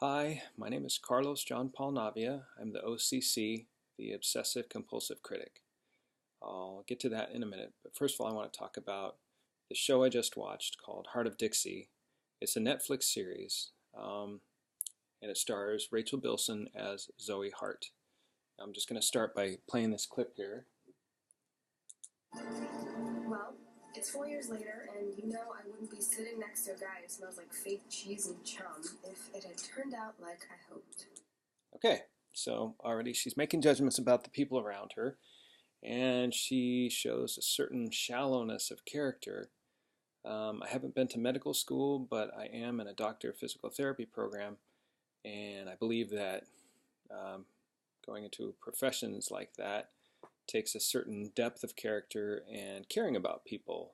Hi, my name is Carlos John Paul Navia. I'm the OCC, the obsessive-compulsive critic. I'll get to that in a minute, but first of all I want to talk about the show I just watched called Heart of Dixie. It's a Netflix series, and it stars Rachel Bilson as Zoe Hart. I'm just going to start by playing this clip here. Well, it's 4 years later, and you know I wouldn't be sitting next to a guy who smells like fake cheese and chum if it had turned out like I hoped. Okay, so already she's making judgments about the people around her, and she shows a certain shallowness of character. I haven't been to medical school, but I am in a doctor of physical therapy program, and I believe that um, going into professions like that takes a certain depth of character and caring about people,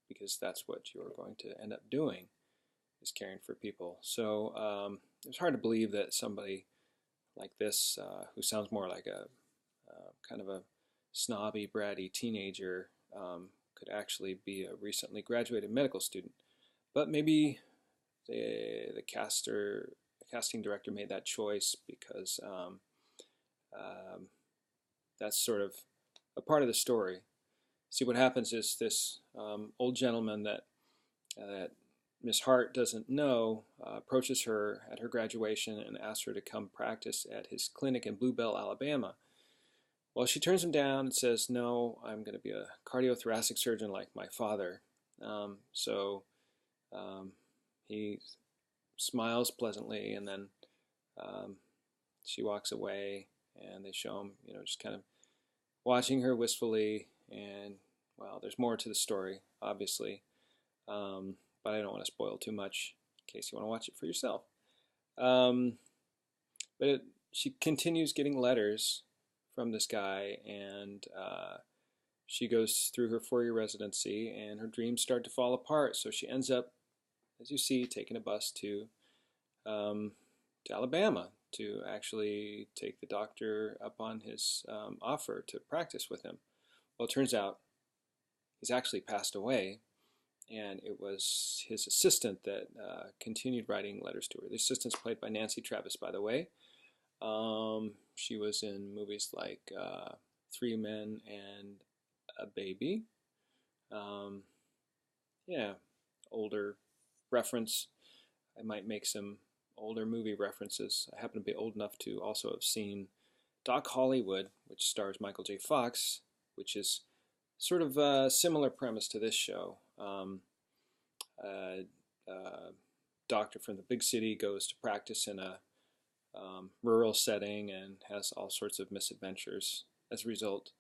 because that's what you're going to end up doing, is caring for people. So it's hard to believe that somebody like this, who sounds more like a kind of a snobby, bratty teenager, could actually be a recently graduated medical student. But maybe the casting director made that choice because that's sort of a part of the story. See, what happens is this old gentleman that Miss Hart doesn't know approaches her at her graduation and asks her to come practice at his clinic in Blue Bell, Alabama. Well, she turns him down and says, "No, I'm going to be a cardiothoracic surgeon like my father." So he smiles pleasantly, and then she walks away, and they show him, just kind of watching her wistfully. And well, there's more to the story, obviously, but I don't want to spoil too much in case you want to watch it for yourself. Um, but she continues getting letters from this guy, and she goes through her 4-year residency, and her dreams start to fall apart. So she ends up, as you see, taking a bus to Alabama to actually take the doctor up on his offer to practice with him. Well, it turns out he's actually passed away, and it was his assistant that continued writing letters to her. The assistant's played by Nancy Travis, by the way. She was in movies like Three Men and a Baby. Yeah, older reference. I might make some older movie references. I happen to be old enough to also have seen Doc Hollywood, which stars Michael J. Fox, which is sort of a similar premise to this show. A doctor from the big city goes to practice in a rural setting and has all sorts of misadventures as a result.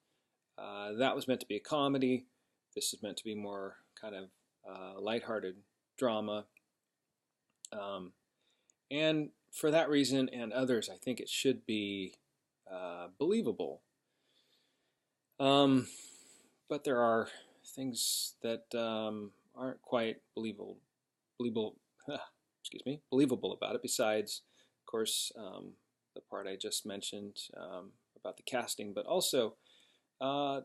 That was meant to be a comedy. This is meant to be more kind of lighthearted drama. And for that reason and others, I think it should be believable. But there are things that aren't quite believable, believable about it. Besides, of course, the part I just mentioned about the casting, but also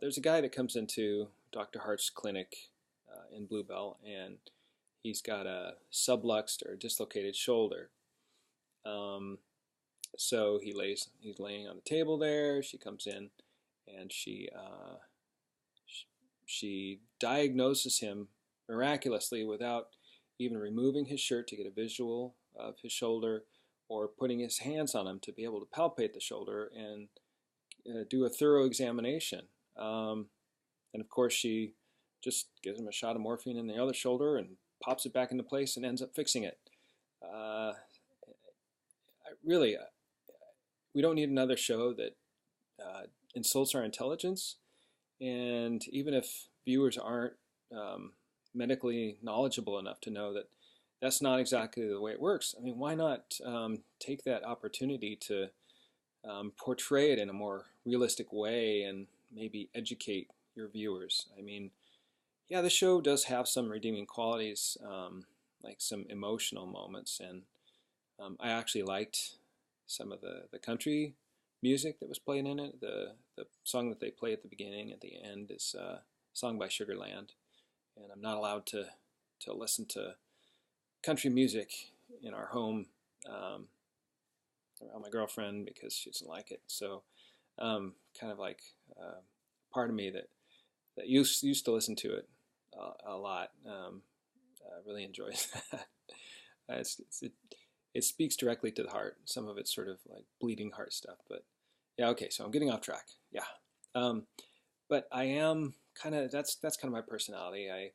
there's a guy that comes into Dr. Hart's clinic in Bluebell, and he's got a subluxed or dislocated shoulder. So he's laying on the table there. She comes in, and she diagnoses him miraculously without even removing his shirt to get a visual of his shoulder, or putting his hands on him to be able to palpate the shoulder and do a thorough examination. And of course, she just gives him a shot of morphine in the other shoulder and pops it back into place and ends up fixing it. Really, we don't need another show that insults our intelligence. And even if viewers aren't medically knowledgeable enough to know that that's not exactly the way it works, I mean, why not take that opportunity to portray it in a more realistic way and maybe educate your viewers? I mean, yeah, the show does have some redeeming qualities, like some emotional moments, and I actually liked some of the country music that was played in it. The song that they play at the beginning, at the end, is a song by Sugarland, and I'm not allowed to listen to country music in our home around my girlfriend because she doesn't like it. So kind of like part of me that used to listen to it a lot really enjoys that. It speaks directly to the heart. Some of it's sort of like bleeding heart stuff, but yeah, okay. So I'm getting off track. Yeah, but I am that's kind of my personality. I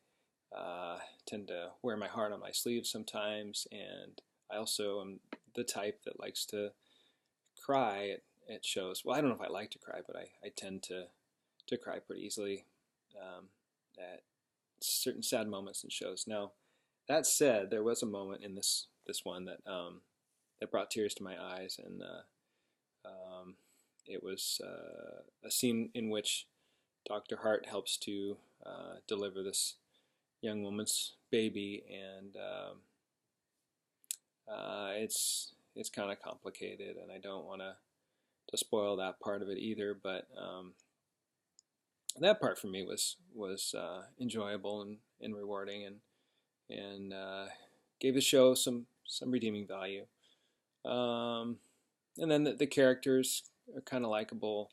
tend to wear my heart on my sleeve sometimes, and I also am the type that likes to cry at shows. Well, I don't know if I like to cry, but I tend to cry pretty easily at certain sad moments in shows. Now, that said, there was a moment in this one that brought tears to my eyes, and it was a scene in which Dr. Hart helps to deliver this young woman's baby, and it's kind of complicated, and I don't want to spoil that part of it either. But that part for me was enjoyable and rewarding, and gave the show some redeeming value. And then the characters are kind of likable.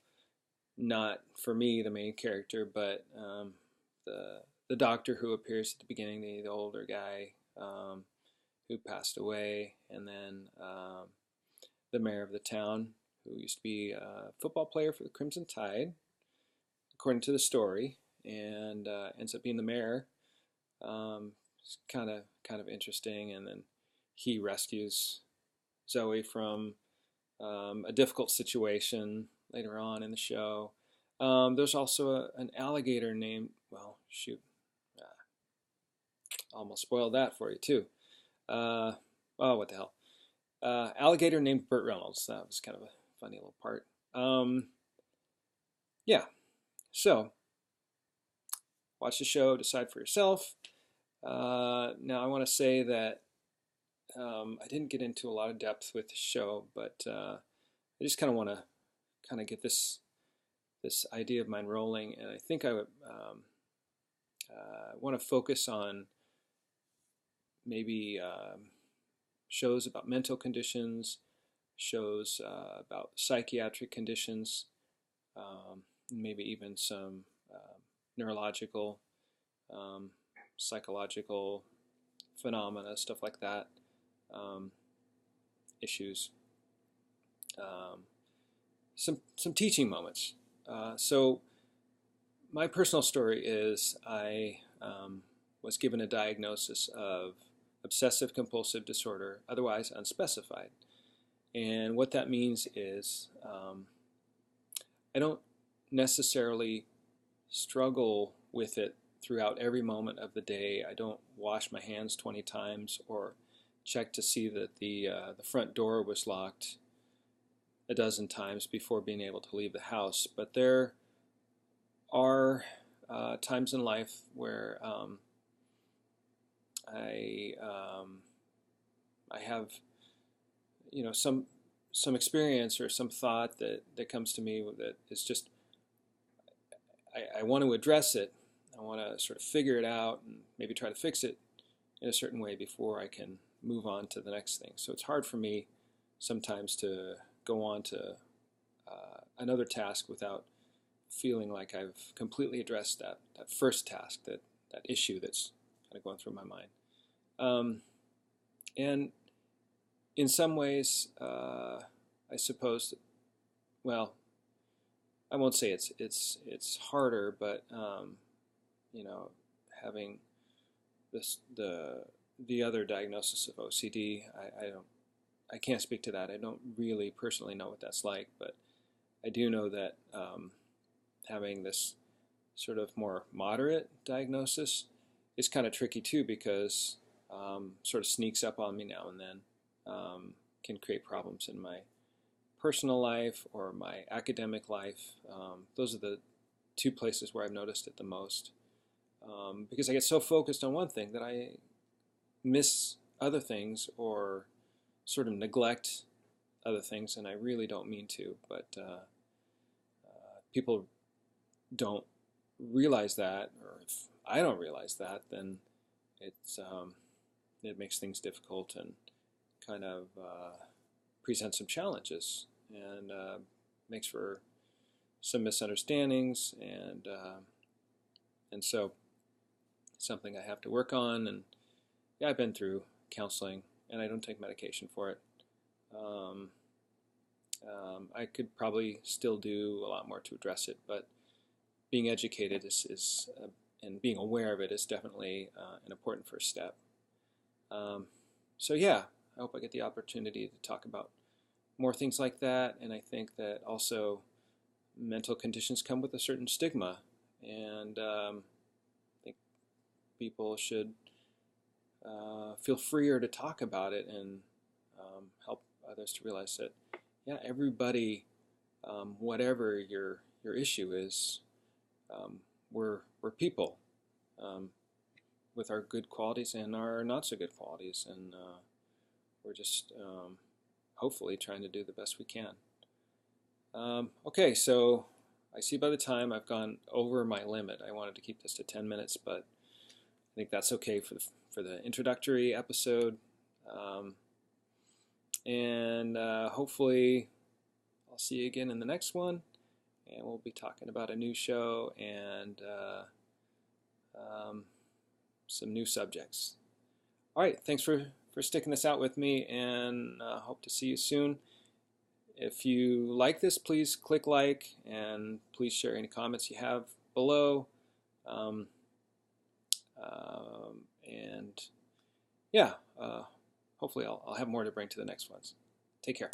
Not for me, the main character, but the doctor who appears at the beginning, the older guy who passed away, and then the mayor of the town who used to be a football player for the Crimson Tide, according to the story, and ends up being the mayor. It's kind of interesting, and then he rescues Zoe from a difficult situation later on in the show. There's also an alligator named, well, shoot, almost spoiled that for you too. Oh, what the hell? Alligator named Burt Reynolds. That was kind of a funny little part. Yeah, so watch the show, decide for yourself. Now I want to say that I didn't get into a lot of depth with the show, but I just kind of want to get this idea of mine rolling, and I think I would want to focus on maybe shows about mental conditions, shows about psychiatric conditions, maybe even some neurological, psychological phenomena, stuff like that, issues. Some teaching moments. So my personal story is I was given a diagnosis of obsessive-compulsive disorder, otherwise unspecified. And what that means is I don't necessarily struggle with it throughout every moment of the day. I don't wash my hands 20 times or check to see that the front door was locked a dozen times before being able to leave the house. But there are times in life where I have some experience or some thought that comes to me that is just I want to address it. I want to sort of figure it out and maybe try to fix it in a certain way before I can move on to the next thing. So it's hard for me sometimes to go on to another task without feeling like I've completely addressed that first task, that issue that's kind of going through my mind. And in some ways, I suppose, well, I won't say it's harder, but having the other diagnosis of OCD, I can't speak to that. I don't really personally know what that's like, but I do know that having this sort of more moderate diagnosis is kind of tricky too, because sort of sneaks up on me now and then, can create problems in my personal life or my academic life. Those are the two places where I've noticed it the most, because I get so focused on one thing that I miss other things or sort of neglect other things, and I really don't mean to, but people don't realize that, or if I don't realize that, then it makes things difficult and kind of presents some challenges and makes for some misunderstandings, and so something I have to work on. And yeah, I've been through counseling, and I don't take medication for it. I could probably still do a lot more to address it, but being educated is and being aware of it is definitely an important first step. So yeah, I hope I get the opportunity to talk about more things like that, and I think that also mental conditions come with a certain stigma, and I think people should feel freer to talk about it and help others to realize that, yeah, everybody, whatever your issue is, we're people with our good qualities and our not so good qualities, and we're just hopefully trying to do the best we can. Okay, so I see by the time I've gone over my limit. I wanted to keep this to 10 minutes, but I think that's okay for the introductory episode. And hopefully I'll see you again in the next one, and we'll be talking about a new show and some new subjects. All right, thanks for sticking this out with me, and hope to see you soon. If you like this, please click like, and please share any comments you have below. And yeah, hopefully I'll have more to bring to the next ones. Take care.